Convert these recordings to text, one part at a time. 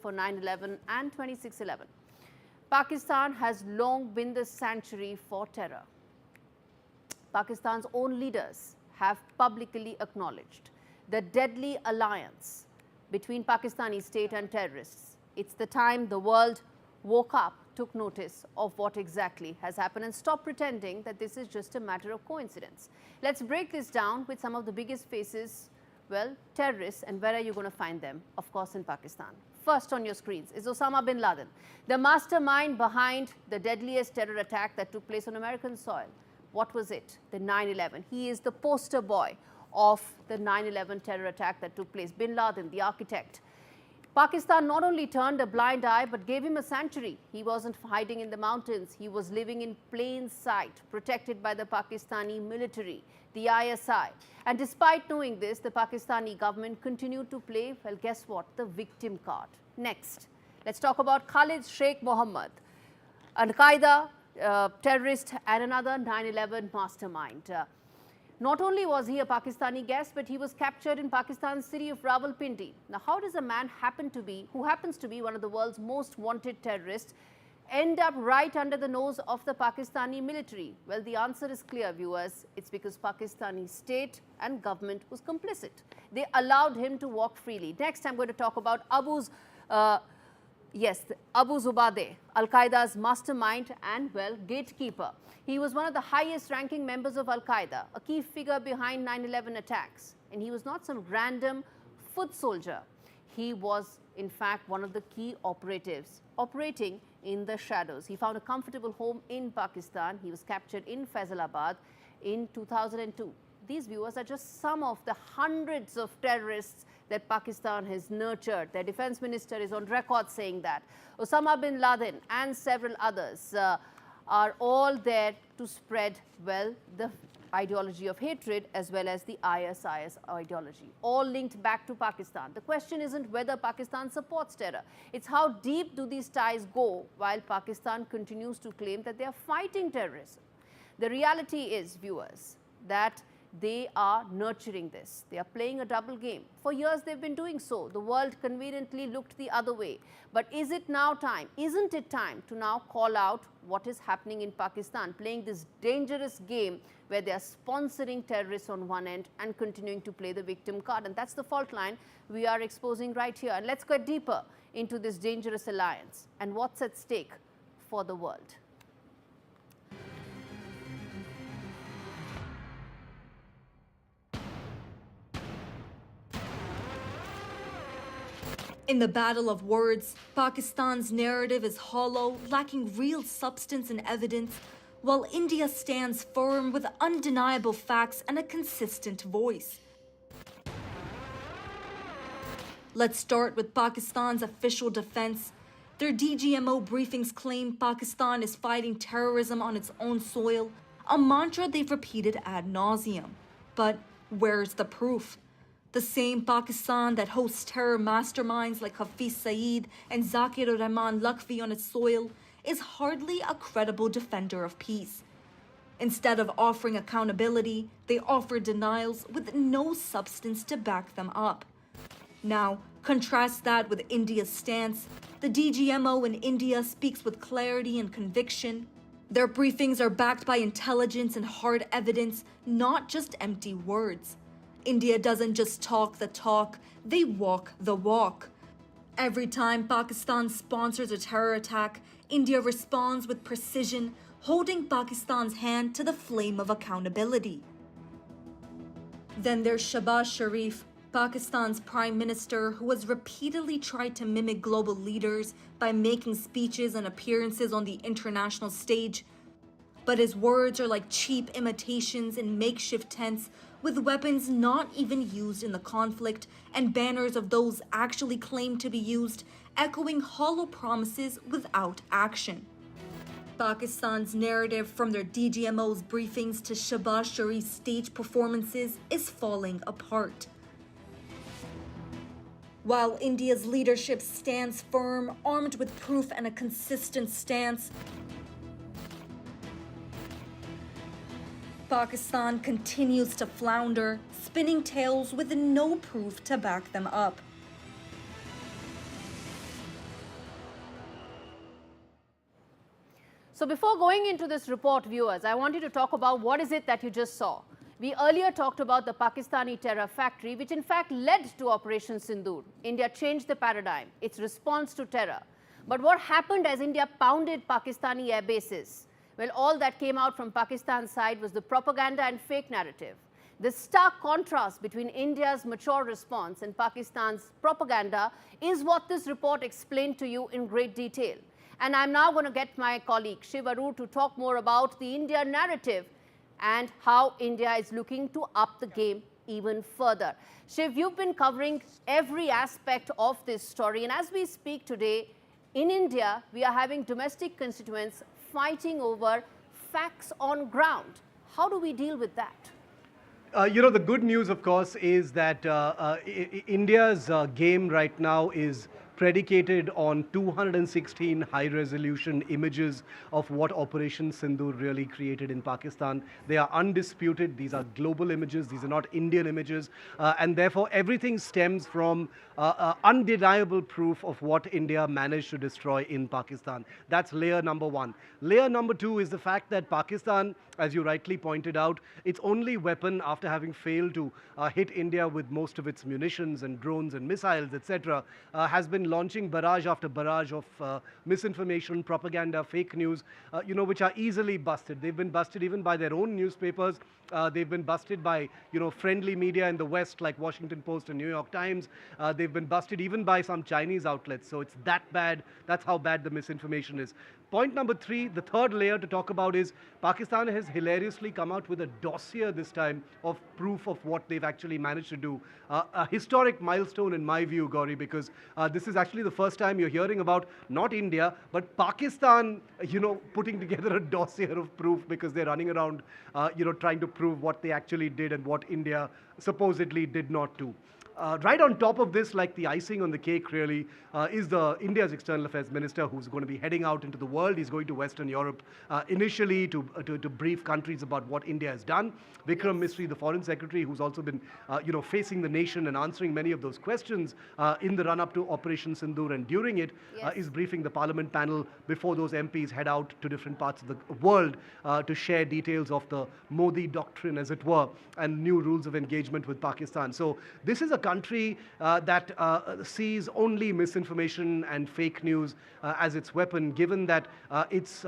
for 9/11 and 26/11. Pakistan has long been the sanctuary for terror. Pakistan's own leaders have publicly acknowledged the deadly alliance between Pakistani state and terrorists. It's the time the world woke up, took notice of what exactly has happened and stopped pretending that this is just a matter of coincidence. Let's break this down with some of the biggest faces, well, terrorists, and where are you going to find them? Of course, in Pakistan. First on your screens is Osama bin Laden, the mastermind behind the deadliest terror attack that took place on American soil. What was it? The 9/11. He is the poster boy of the 9/11 terror attack that took place. Bin Laden, the architect. Pakistan not only turned a blind eye but gave him a sanctuary. He wasn't hiding in the mountains. He was living in plain sight, protected by the Pakistani military, the ISI. And despite knowing this, the Pakistani government continued to play, well, guess what? The victim card. Next, let's talk about Khalid Sheikh Mohammed, Al-Qaeda terrorist and another 9/11 mastermind. Not only was he a Pakistani guest, but he was captured in Pakistan's city of Rawalpindi. Now, how does a man who happens to be one of the world's most wanted terrorists, end up right under the nose of the Pakistani military? Well, the answer is clear, viewers. It's because Pakistani state and government was complicit. They allowed him to walk freely. Next, I'm going to talk about Abu Zubaydah, Al-Qaeda's mastermind and, well, gatekeeper. He was one of the highest ranking members of Al-Qaeda, a key figure behind 9/11 attacks. And he was not some random foot soldier. He was, in fact, one of the key operatives operating in the shadows. He found a comfortable home in Pakistan. He was captured in Faisalabad in 2002. These, viewers, are just some of the hundreds of terrorists that Pakistan has nurtured. Their defense minister is on record saying that. Osama bin Laden and several others are all there to spread, well, the ideology of hatred as well as the ISIS ideology, all linked back to Pakistan. The question isn't whether Pakistan supports terror. It's how deep do these ties go while Pakistan continues to claim that they are fighting terrorism. The reality is, viewers, that they are nurturing this. They are playing a double game. For years they've been doing so. The world conveniently looked the other way. But is it now time? Isn't it time to now call out what is happening in Pakistan, playing this dangerous game where they are sponsoring terrorists on one end and continuing to play the victim card? And that's the fault line we are exposing right here. And let's get deeper into this dangerous alliance and what's at stake for the world. In the battle of words, Pakistan's narrative is hollow, lacking real substance and evidence, while India stands firm with undeniable facts and a consistent voice. Let's start with Pakistan's official defense. Their DGMO briefings claim Pakistan is fighting terrorism on its own soil, a mantra they've repeated ad nauseum. But where's the proof? The same Pakistan that hosts terror masterminds like Hafiz Saeed and Zakir Rahman Lakhvi on its soil is hardly a credible defender of peace. Instead of offering accountability, they offer denials with no substance to back them up. Now, contrast that with India's stance. The DGMO in India speaks with clarity and conviction. Their briefings are backed by intelligence and hard evidence, not just empty words. India doesn't just talk the talk, they walk the walk. Every time Pakistan sponsors a terror attack, India responds with precision, holding Pakistan's hand to the flame of accountability. Then there's Shehbaz Sharif, Pakistan's prime minister, who has repeatedly tried to mimic global leaders by making speeches and appearances on the international stage. But his words are like cheap imitations in makeshift tents, with weapons not even used in the conflict and banners of those actually claimed to be used, echoing hollow promises without action. Pakistan's narrative, from their DGMO's briefings to Shehbaz Sharif's stage performances, is falling apart. While India's leadership stands firm, armed with proof and a consistent stance, Pakistan continues to flounder, spinning tales with no proof to back them up. So before going into this report, viewers, I want you to talk about what is it that you just saw. We earlier talked about the Pakistani terror factory, which in fact led to Operation Sindoor. India changed the paradigm, its response to terror. But what happened as India pounded Pakistani air bases? Well, all that came out from Pakistan's side was the propaganda and fake narrative. The stark contrast between India's mature response and Pakistan's propaganda is what this report explained to you in great detail. And I'm now going to get my colleague Shiv Arur to talk more about the India narrative and how India is looking to up the game even further. Shiv, you've been covering every aspect of this story, and as we speak today, in India, we are having domestic constituents fighting over facts on ground. How do we deal with that? The good news, of course, is that India's game right now is predicated on 216 high-resolution images of what Operation Sindoor really created in Pakistan. They are undisputed. These are global images. These are not Indian images. And therefore, everything stems from undeniable proof of what India managed to destroy in Pakistan. That's layer number one. Layer number two is the fact that Pakistan, as you rightly pointed out, its only weapon after having failed to hit India with most of its munitions and drones and missiles, etc., has been launching barrage after barrage of misinformation, propaganda, fake news, which are easily busted. They've been busted even by their own newspapers. They've been busted by, friendly media in the West like Washington Post and New York Times. They've been busted even by some Chinese outlets. So it's that bad. That's how bad the misinformation is. Point number three, the third layer to talk about is Pakistan has hilariously come out with a dossier this time of proof of what they've actually managed to do. A historic milestone in my view, Gaurie, because this is actually the first time you're hearing about not India, but Pakistan, putting together a dossier of proof because they're running around, trying to prove what they actually did and what India supposedly did not do. Right on top of this, like the icing on the cake really, is India's External Affairs Minister, who's going to be heading out into the world. He's going to Western Europe initially to brief countries about what India has done. Vikram Misri, the Foreign Secretary, who's also been facing the nation and answering many of those questions in the run-up to Operation Sindoor and during it, is briefing the Parliament panel before those MPs head out to different parts of the world to share details of the Modi doctrine, as it were, and new rules of engagement with Pakistan. So this is a country that sees only misinformation and fake news as its weapon, given that its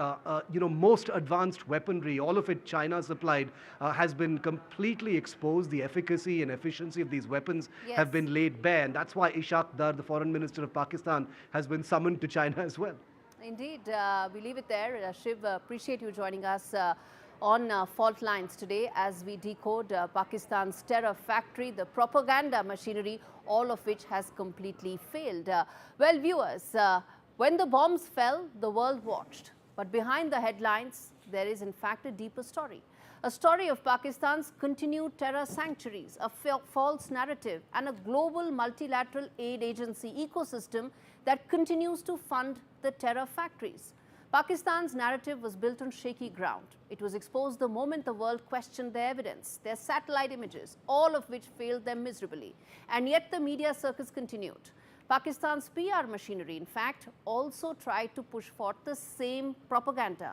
most advanced weaponry, all of it China supplied, has been completely exposed. The efficacy and efficiency of these weapons have been laid bare, and that's why Ishaq Dar, the Foreign Minister of Pakistan, has been summoned to China as well. Indeed, we leave it there. Shiv, appreciate you joining us on Faultlines today as we decode Pakistan's terror factory, the propaganda machinery, all of which has completely failed. Well, viewers, when the bombs fell, the world watched. But behind the headlines, there is in fact a deeper story. A story of Pakistan's continued terror sanctuaries, a false narrative, and a global multilateral aid agency ecosystem that continues to fund the terror factories. Pakistan's narrative was built on shaky ground. It was exposed the moment the world questioned their evidence, their satellite images, all of which failed them miserably. And yet the media circus continued. Pakistan's PR machinery, in fact, also tried to push forth the same propaganda.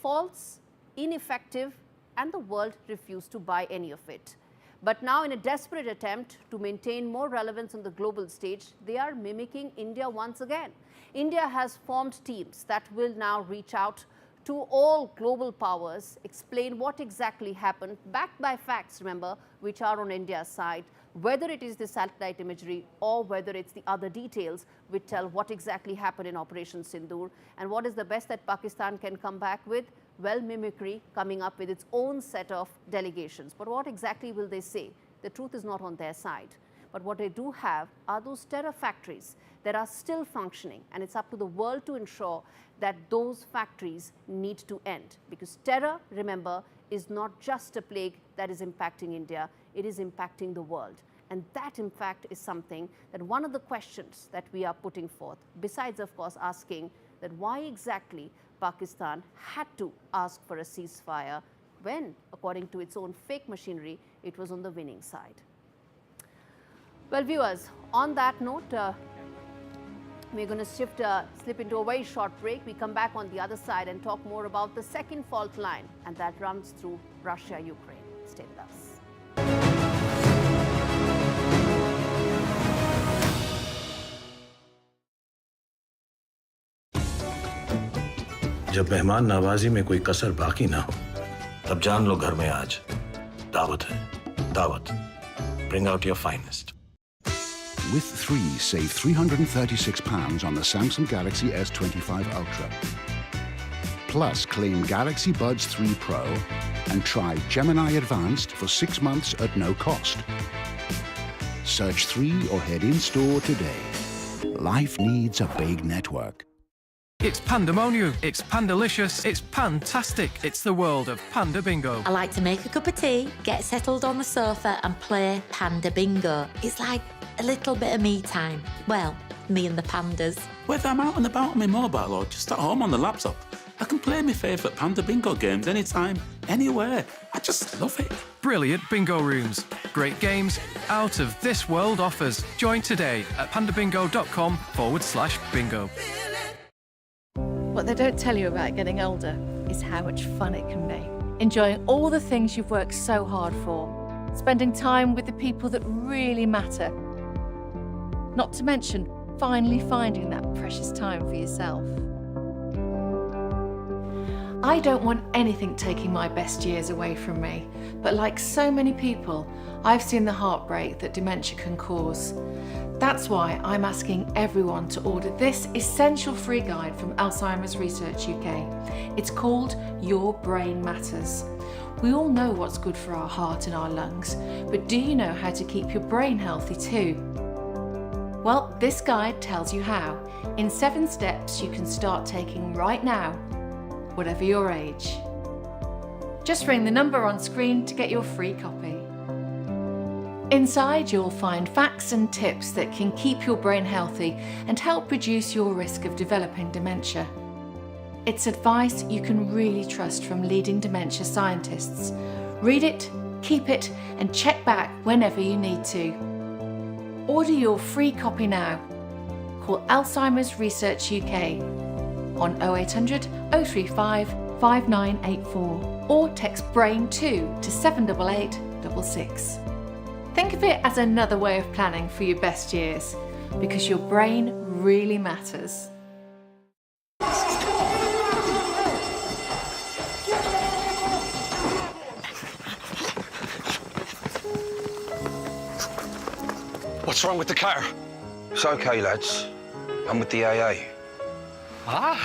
False, ineffective, and the world refused to buy any of it. But now, in a desperate attempt to maintain more relevance on the global stage, they are mimicking India once again. India has formed teams that will now reach out to all global powers, explain what exactly happened, backed by facts, remember, which are on India's side, whether it is the satellite imagery or whether it's the other details which tell what exactly happened in Operation Sindoor and what is the best that Pakistan can come back with. Well, mimicry coming up with its own set of delegations. But what exactly will they say? The truth is not on their side. But what they do have are those terror factories that are still functioning, and it's up to the world to ensure that those factories need to end. Because terror, remember, is not just a plague that is impacting India, it is impacting the world. And that, in fact, is something that one of the questions that we are putting forth, besides, of course, asking that why exactly Pakistan had to ask for a ceasefire when, according to its own fake machinery, it was on the winning side. Well, viewers, on that note, We're going to slip into a very short break. We come back on the other side and talk more about the second fault line, and that runs through Russia, Ukraine. Stay with us. जब मेहमान नवाजी में कोई कसर बाकी ना हो, तब जान लो घर में आज दावत है. Dawat. Bring out your finest. With 3, save £336 on the Samsung Galaxy S25 Ultra. Plus, claim Galaxy Buds 3 Pro and try Gemini Advanced for 6 months at no cost. Search 3 or head in-store today. Life needs a big network. It's pandemonium, it's pandalicious, it's fantastic. It's the world of Panda Bingo. I like to make a cup of tea, get settled on the sofa and play Panda Bingo. It's like a little bit of me time. Well, me and the pandas. Whether I'm out and about on my mobile or just at home on the laptop, I can play my favourite Panda Bingo games anytime, anywhere. I just love it. Brilliant bingo rooms, great games, out of this world offers. Join today at pandabingo.com/bingo. What they don't tell you about getting older is how much fun it can be. Enjoying all the things you've worked so hard for. Spending time with the people that really matter. Not to mention, finally finding that precious time for yourself. I don't want anything taking my best years away from me, but like so many people, I've seen the heartbreak that dementia can cause. That's why I'm asking everyone to order this essential free guide from Alzheimer's Research UK. It's called Your Brain Matters. We all know what's good for our heart and our lungs, but do you know how to keep your brain healthy too? Well, this guide tells you how, in 7 steps you can start taking right now, whatever your age. Just ring the number on screen to get your free copy. Inside, you'll find facts and tips that can keep your brain healthy and help reduce your risk of developing dementia. It's advice you can really trust from leading dementia scientists. Read it, keep it, and check back whenever you need to. Order your free copy now. Call Alzheimer's Research UK on 0800 035 5984 or text BRAIN2 to 78866. Think of it as another way of planning for your best years, because your brain really matters. What's wrong with the car? It's okay, lads. I'm with the AA. Ah?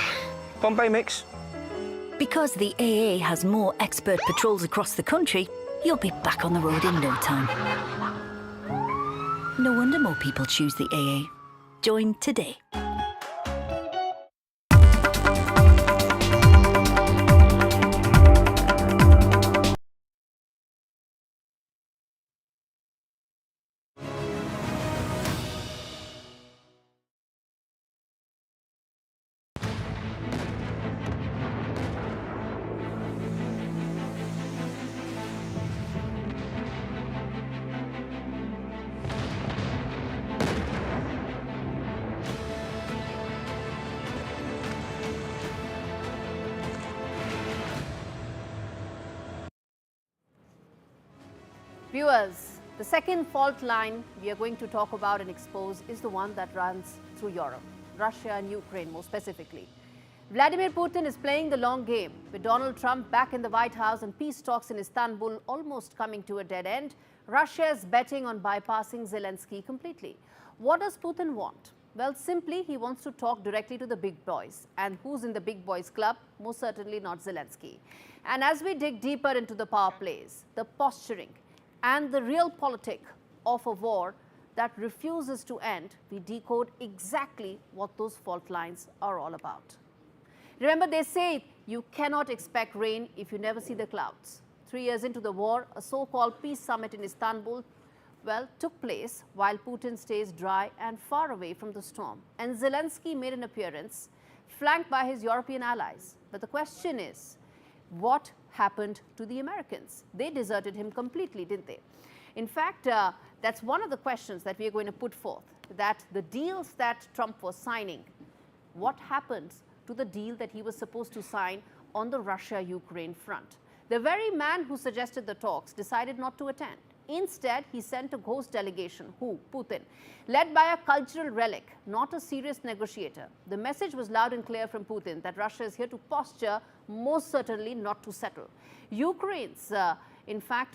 Bombay mix. Because the AA has more expert patrols across the country, you'll be back on the road in no time. No wonder more people choose the AA. Join today. Viewers, the second fault line we are going to talk about and expose is the one that runs through Europe, Russia and Ukraine more specifically. Vladimir Putin is playing the long game, with Donald Trump back in the White House and peace talks in Istanbul almost coming to a dead end. Russia is betting on bypassing Zelenskyy completely. What does Putin want? Well, simply he wants to talk directly to the big boys. And who's in the big boys club? Most certainly not Zelenskyy. And as we dig deeper into the power plays, the posturing, and the real politic of a war that refuses to end, we decode exactly what those fault lines are all about. Remember, they say you cannot expect rain if you never see the clouds. 3 years into the war, a so-called peace summit in Istanbul, took place while Putin stays dry and far away from the storm. And Zelenskyy made an appearance, flanked by his European allies. But the question is, what happened to the Americans? They deserted him completely, didn't they? In fact, that's one of the questions that we are going to put forth. that the deals that Trump was signing, what happens to the deal that he was supposed to sign on the Russia-Ukraine front? The very man who suggested the talks decided not to attend. Instead, he sent a ghost delegation, who? Putin, led by a cultural relic, not a serious negotiator. The message was loud and clear from Putin that Russia is here to posture, most certainly not to settle. Ukrainians, in fact,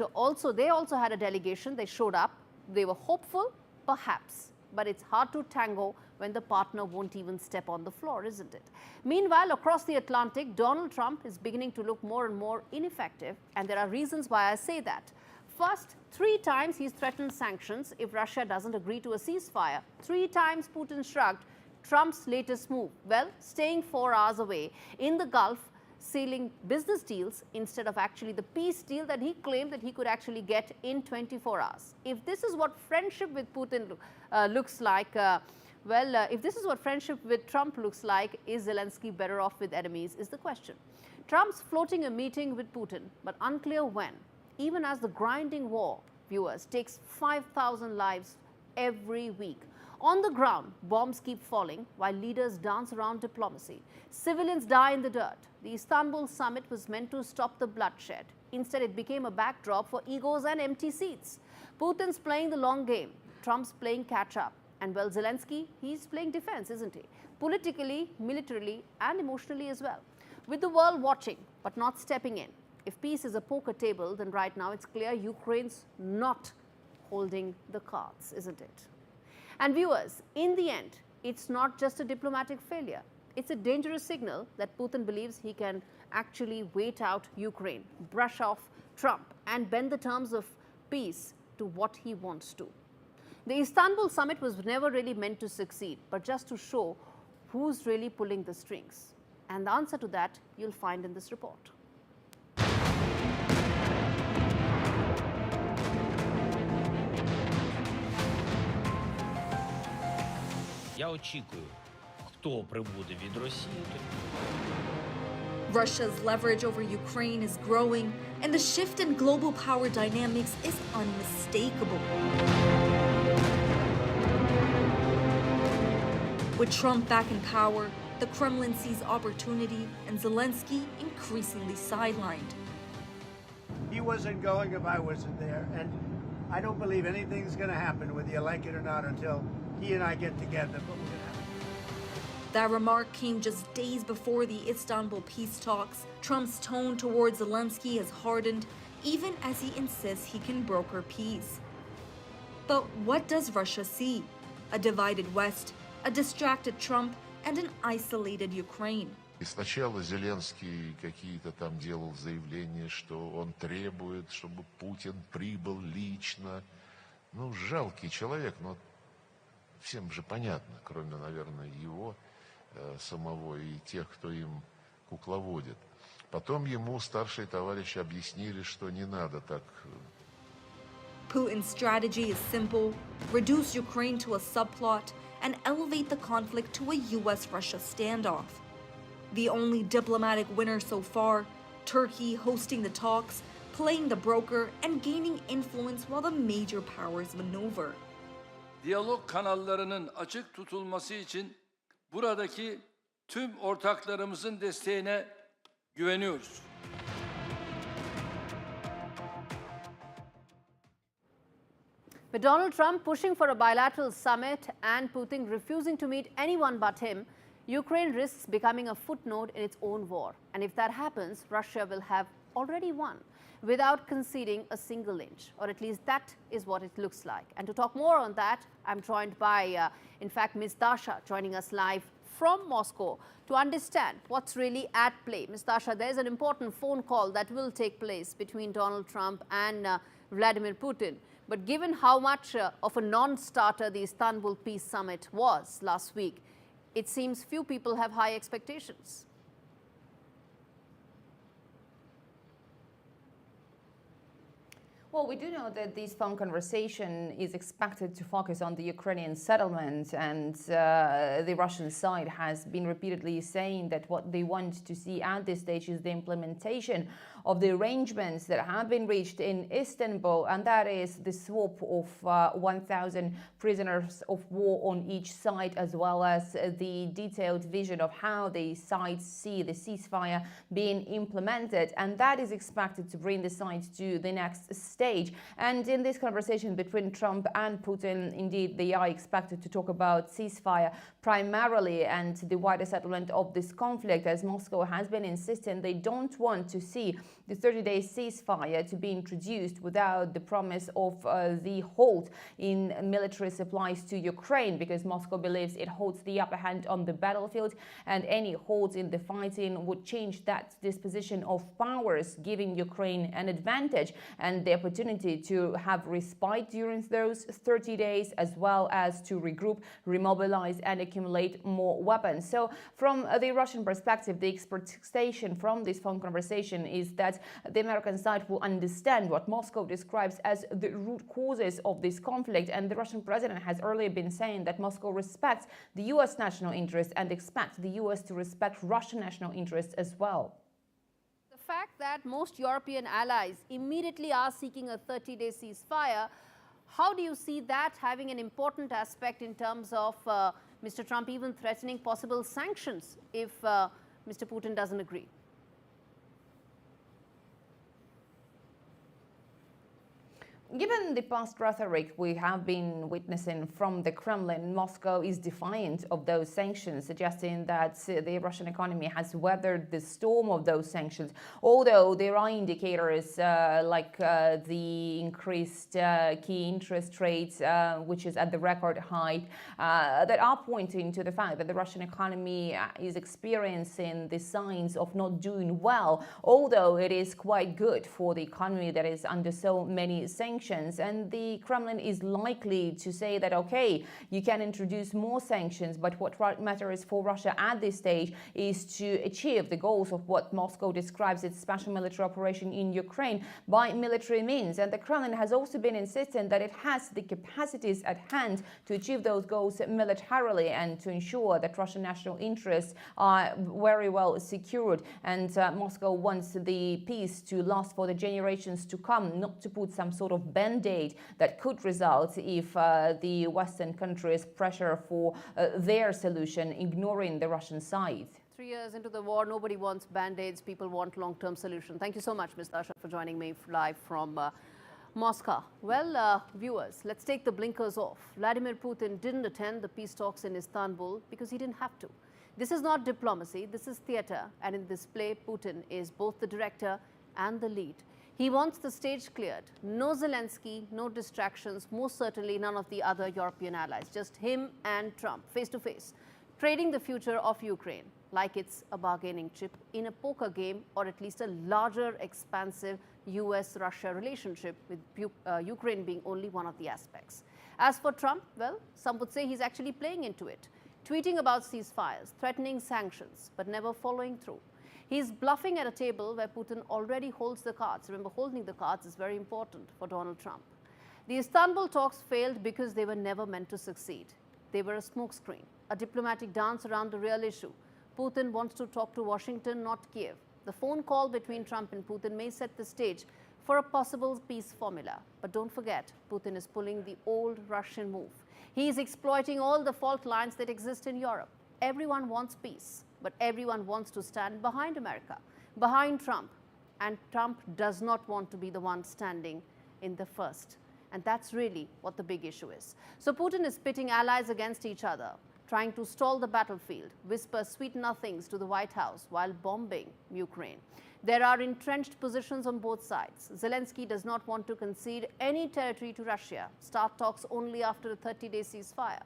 they also had a delegation. They showed up. They were hopeful, perhaps, but it's hard to tango when the partner won't even step on the floor, isn't it? Meanwhile, across the Atlantic, Donald Trump is beginning to look more and more ineffective, and there are reasons why I say that. First, 3 times he's threatened sanctions if Russia doesn't agree to a ceasefire. 3 times Putin shrugged. Trump's latest move, well, staying 4 hours away in the Gulf, sealing business deals instead of actually the peace deal that he claimed that he could actually get in 24 hours. If this is what friendship with Putin looks like, if this is what friendship with Trump looks like, is Zelenskyy better off with enemies, is the question. Trump's floating a meeting with Putin, but unclear when, even as the grinding war, viewers, takes 5,000 lives every week. On the ground, bombs keep falling while leaders dance around diplomacy. Civilians die in the dirt. The Istanbul summit was meant to stop the bloodshed. Instead, it became a backdrop for egos and empty seats. Putin's playing the long game. Trump's playing catch-up. And well, Zelenskyy, he's playing defense, isn't he? Politically, militarily, and emotionally as well. With the world watching, but not stepping in. If peace is a poker table, then right now it's clear Ukraine's not holding the cards, isn't it? And viewers, in the end, it's not just a diplomatic failure. It's a dangerous signal that Putin believes he can actually wait out Ukraine, brush off Trump, and bend the terms of peace to what he wants to. The Istanbul summit was never really meant to succeed, but just to show who's really pulling the strings. And the answer to that you'll find in this report. Я очікую, хто прибуде від Росії. Russia's leverage over Ukraine is growing, and the shift in global power dynamics is unmistakable. With Trump back in power, the Kremlin sees opportunity, and Zelenskyy increasingly sidelined. He wasn't going if I wasn't there, and I don't believe anything's going to happen, whether you like it or not, until he and I get together, but we're gonna have it. That remark came just days before the Istanbul peace talks. Trump's tone towards Zelenskyy has hardened, even as he insists he can broker peace. But what does Russia see? A divided West, a distracted Trump, and an isolated Ukraine. И сначала Зеленский какие-то там делал заявления, что он требует, чтобы Путин прибыл лично. Ну, жалкий человек, но всем же понятно, кроме, наверное, его самого и тех, кто им кукловодит. Потом ему старшие товарищи объяснили, что не надо так. Putin's strategy is simple: reduce Ukraine to a subplot and elevate the conflict to a US-Russia standoff. The only diplomatic winner so far, Turkey hosting the talks, playing the broker, and gaining influence while the major powers maneuver. Diyalog kanallarının açık tutulması için buradaki tüm ortaklarımızın desteğine güveniyoruz. With Donald Trump pushing for a bilateral summit and Putin refusing to meet anyone but him, Ukraine risks becoming a footnote in its own war. And if that happens, Russia will have already won without conceding a single inch, or at least that is what it looks like. And to talk more on that, I'm joined by, in fact, Ms. Dasha joining us live from Moscow to understand what's really at play. Ms. Dasha, there's an important phone call that will take place between Donald Trump and Vladimir Putin. But given how much of a non-starter the Istanbul Peace Summit was last week, it seems few people have high expectations. Well, we do know that this phone conversation is expected to focus on the Ukrainian settlement, and the Russian side has been repeatedly saying that what they want to see at this stage is the implementation of the arrangements that have been reached in Istanbul, and that is the swap of 1,000 prisoners of war on each side, as well as the detailed vision of how the sides see the ceasefire being implemented, and that is expected to bring the sides to the next stage. And in this conversation between Trump and Putin, indeed, they are expected to talk about ceasefire primarily and the wider settlement of this conflict, as Moscow has been insisting they don't want to see the 30-day ceasefire to be introduced without the promise of the halt in military supplies to Ukraine, because Moscow believes it holds the upper hand on the battlefield, and any halt in the fighting would change that disposition of powers, giving Ukraine an advantage and the opportunity to have respite during those 30 days, as well as to regroup, remobilize, and accumulate more weapons. So from the Russian perspective, the expectation from this phone conversation is that the American side will understand what Moscow describes as the root causes of this conflict, and the Russian president has earlier been saying that Moscow respects the US national interests and expects the US to respect Russian national interests as well. The fact that most European allies immediately are seeking a 30-day ceasefire, how do you see that having an important aspect in terms of Mr. Trump even threatening possible sanctions if Mr. Putin doesn't agree? Given the past rhetoric we have been witnessing from the Kremlin, Moscow is defiant of those sanctions, suggesting that the Russian economy has weathered the storm of those sanctions. Although there are indicators like the increased key interest rates, which is at the record high, that are pointing to the fact that the Russian economy is experiencing the signs of not doing well, although it is quite good for the economy that is under so many sanctions. And the Kremlin is likely to say that, okay, you can introduce more sanctions, but what matters for Russia at this stage is to achieve the goals of what Moscow describes its special military operation in Ukraine by military means. And the Kremlin has also been insisting that it has the capacities at hand to achieve those goals militarily and to ensure that Russian national interests are very well secured. And Moscow wants the peace to last for the generations to come, not to put some sort of band-aid that could result if the Western countries pressure for their solution, ignoring the Russian side. 3 years into the war, nobody wants band-aids. People want long-term solution. Thank you so much, Ms. Dasha, for joining me live from Moscow. Well, viewers, let's take the blinkers off. Vladimir Putin didn't attend the peace talks in Istanbul because he didn't have to. This is not diplomacy, this is theater, and in this play, Putin is both the director and the lead. He wants the stage cleared. No Zelenskyy, no distractions, most certainly none of the other European allies. Just him and Trump, face to face, trading the future of Ukraine like it's a bargaining chip in a poker game, or at least a larger, expansive US-Russia relationship, with Ukraine being only one of the aspects. As for Trump, well, some would say he's actually playing into it, tweeting about ceasefires, threatening sanctions, but never following through. He's bluffing at a table where Putin already holds the cards. Remember, holding the cards is very important for Donald Trump. The Istanbul talks failed because they were never meant to succeed. They were a smokescreen, a diplomatic dance around the real issue. Putin wants to talk to Washington, not Kiev. The phone call between Trump and Putin may set the stage for a possible peace formula. But don't forget, Putin is pulling the old Russian move. He is exploiting all the fault lines that exist in Europe. Everyone wants peace, but everyone wants to stand behind America, behind Trump. And Trump does not want to be the one standing in the first. And that's really what the big issue is. So Putin is pitting allies against each other, trying to stall the battlefield, whisper sweet nothings to the White House while bombing Ukraine. There are entrenched positions on both sides. Zelenskyy does not want to concede any territory to Russia, start talks only after a 30-day ceasefire.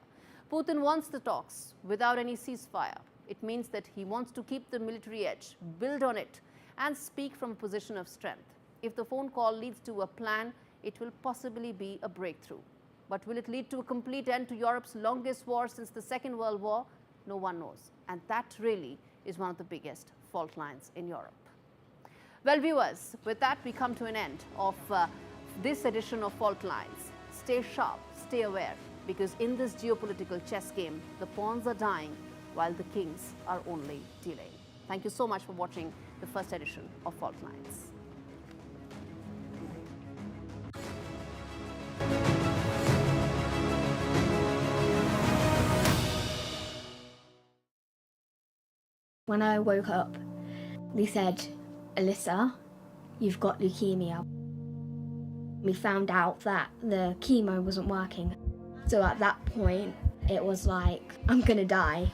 Putin wants the talks without any ceasefire. It means that he wants to keep the military edge, build on it, and speak from a position of strength. If the phone call leads to a plan, it will possibly be a breakthrough. But will it lead to a complete end to Europe's longest war since the Second World War? No one knows. And that really is one of the biggest fault lines in Europe. Well, viewers, with that, we come to an end of this edition of Fault Lines. Stay sharp, stay aware, because in this geopolitical chess game, the pawns are dying while the kings are only delaying. Thank you so much for watching the first edition of Fault Lines. When I woke up, they said, Alyssa, you've got leukemia. We found out that the chemo wasn't working. So at that point, it was like, I'm gonna die.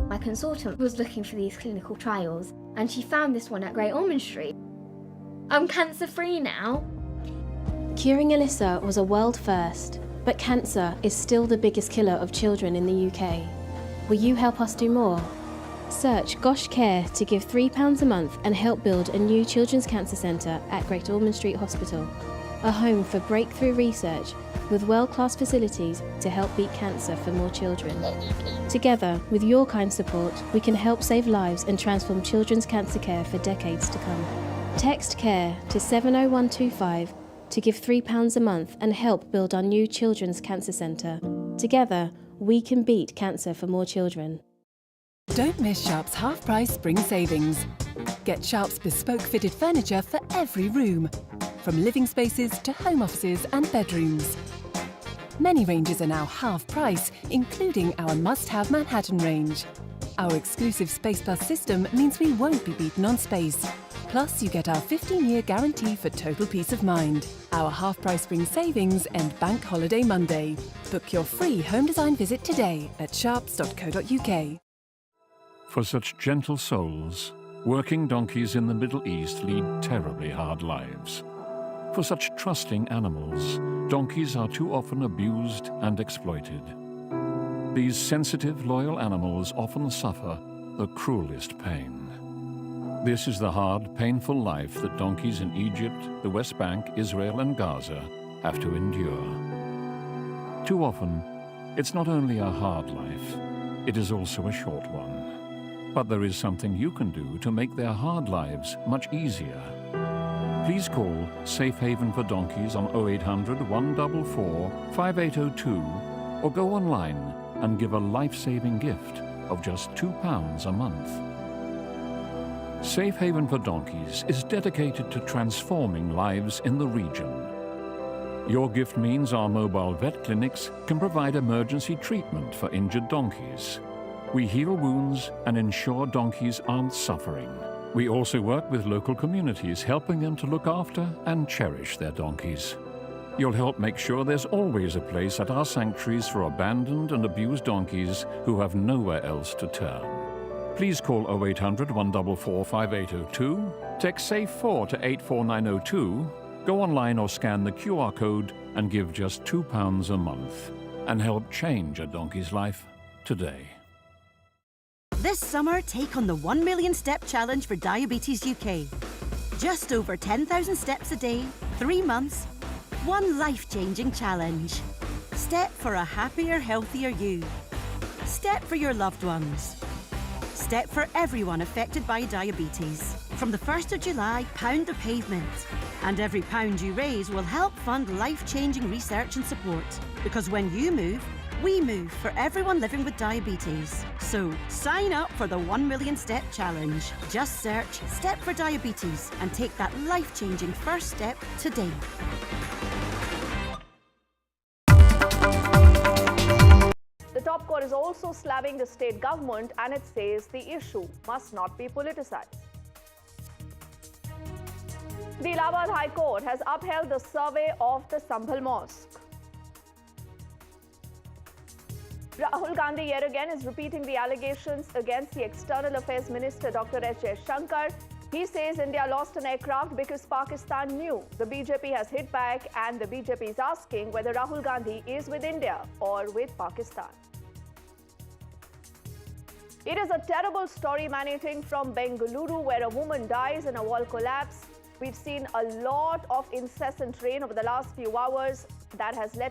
My consultant was looking for these clinical trials, and she found this one at Great Ormond Street. I'm cancer-free now. Curing Alyssa was a world first, but cancer is still the biggest killer of children in the UK. Will you help us do more? Search Gosh Care to give £3 a month and help build a new children's cancer centre at Great Ormond Street Hospital, a home for breakthrough research with world-class facilities to help beat cancer for more children. Together, with your kind support, we can help save lives and transform children's cancer care for decades to come. Text CARE to 70125 to give £3 a month and help build our new children's cancer centre. Together, we can beat cancer for more children. Don't miss Sharp's half-price spring savings. Get Sharp's bespoke fitted furniture for every room, from living spaces to home offices and bedrooms. Many ranges are now half price, including our must-have Manhattan range. Our exclusive Space Plus system means we won't be beaten on space. Plus, you get our 15-year guarantee for total peace of mind. Our half-price spring savings end Bank Holiday Monday. Book your free home design visit today at sharps.co.uk. For such gentle souls, working donkeys in the Middle East lead terribly hard lives. For such trusting animals, donkeys are too often abused and exploited. These sensitive, loyal animals often suffer the cruelest pain. This is the hard, painful life that donkeys in Egypt, the West Bank, Israel, and Gaza have to endure. Too often, it's not only a hard life, it is also a short one. But there is something you can do to make their hard lives much easier. Please call Safe Haven for Donkeys on 0800 144 5802 or go online and give a life-saving gift of just £2 a month. Safe Haven for Donkeys is dedicated to transforming lives in the region. Your gift means our mobile vet clinics can provide emergency treatment for injured donkeys. We heal wounds and ensure donkeys aren't suffering. We also work with local communities, helping them to look after and cherish their donkeys. You'll help make sure there's always a place at our sanctuaries for abandoned and abused donkeys who have nowhere else to turn. Please call 0800 144 5802, text SAFE4 to 84902, go online or scan the QR code and give just £2 a month and help change a donkey's life today. This summer, take on the 1 Million Step Challenge for Diabetes UK. Just over 10,000 steps a day, 3 months, one life-changing challenge. Step for a happier, healthier you. Step for your loved ones. Step for everyone affected by diabetes. From the 1st of July, pound the pavement. And every pound you raise will help fund life-changing research and support. Because when you move, we move for everyone living with diabetes. So sign up for the 1 Million Step Challenge. Just search Step for Diabetes and take that life-changing first step today. The top court is also slamming the state government, and it says the issue must not be politicized. The Allahabad High Court has upheld the survey of the Sambhal Mosque. Rahul Gandhi yet again is repeating the allegations against the External Affairs Minister Dr. S. Jaishankar. He says India lost an aircraft because Pakistan knew. The BJP has hit back, and the BJP is asking whether Rahul Gandhi is with India or with Pakistan. It is a terrible story emanating from Bengaluru, where a woman dies in a wall collapse. We've seen a lot of incessant rain over the last few hours that has led